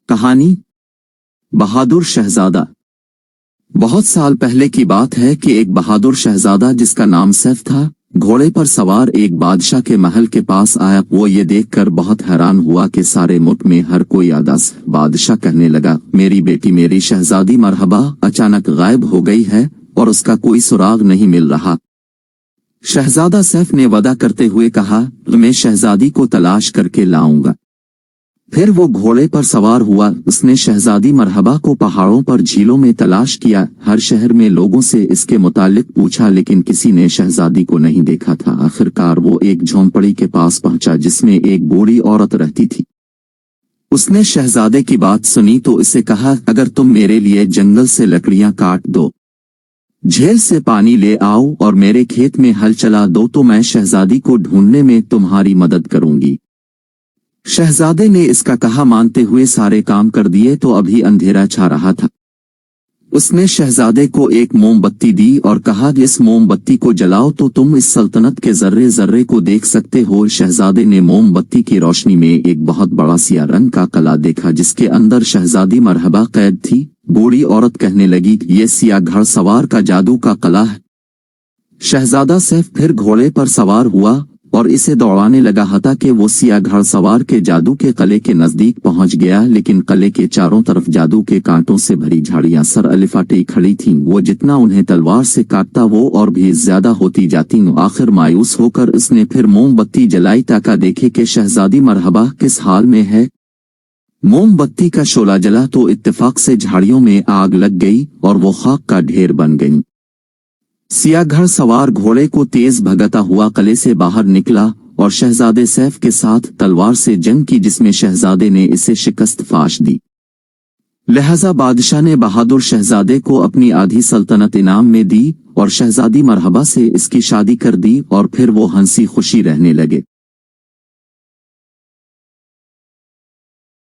कहानी बहादुर शहजादा। बहुत साल पहले की बात है कि एक बहादुर शहजादा जिसका नाम सैफ था, घोड़े पर सवार एक बादशाह के महल के पास आया। वो ये देखकर बहुत हैरान हुआ कि सारे मुल्क में हर कोई आदास। बादशाह कहने लगा, मेरी बेटी मेरी शहजादी मरहबा अचानक गायब हो गई है और उसका कोई सुराग नहीं मिल रहा। शहजादा सैफ ने वादा करते हुए कहा, मैं शहजादी को तलाश करके लाऊंगा। फिर वो घोड़े पर सवार हुआ। उसने शहजादी मरहबा को पहाड़ों पर, झीलों में तलाश किया। हर शहर में लोगों से इसके मुतालिक पूछा, लेकिन किसी ने शहजादी को नहीं देखा था। आखिरकार वो एक झोंपड़ी के पास पहुंचा जिसमें एक बूढ़ी औरत रहती थी। उसने शहजादे की बात सुनी तो इसे कहा, अगर तुम मेरे लिए जंगल से लकड़ियां काट दो, झील से पानी ले आओ और मेरे खेत में हल चला दो तो मैं शहजादी को ढूंढने में तुम्हारी मदद करूंगी। शहजादे ने इसका कहा मानते हुए सारे काम कर दिए तो अभी अंधेरा छा रहा था। उसने शहजादे को एक मोमबत्ती दी और कहा, इस मोमबत्ती को जलाओ तो तुम इस सल्तनत के जर्रे जर्रे को देख सकते हो। शहजादे ने मोमबत्ती की रोशनी में एक बहुत बड़ा सिया रंग का कला देखा जिसके अंदर शहजादी मरहबा कैद थी। बूढ़ी औरत कहने लगी, ये सिया घड़सवार का जादू का कला है। शहजादा सैफ फिर घोड़े पर सवार हुआ और इसे दौड़ाने लगा। हता कि वो सिया घड़सवार के जादू के कले के नजदीक पहुंच गया, लेकिन कले के चारों तरफ जादू के कांटों से भरी झाड़ियां सर अलिफाटे खड़ी थीं। वो जितना उन्हें तलवार से काटता वो और भी ज्यादा होती जाती। आखिर मायूस होकर उसने फिर मोमबत्ती जलाई ताकि देखे कि शहजादी मरहबा किस हाल में है। मोमबत्ती का शोला जला तो इत्तेफाक से झाड़ियों में आग लग गई और वो खाक का ढेर बन गई। सिया घड़सवार घोड़े को तेज भगाता हुआ कले से बाहर निकला और शहजादे सैफ के साथ तलवार से जंग की, जिसमें शहजादे ने इसे शिकस्त फाश दी। लिहाजा बादशाह ने बहादुर शहजादे को अपनी आधी सल्तनत इनाम में दी और शहजादी मरहबा से इसकी शादी कर दी और फिर वो हंसी खुशी रहने लगे।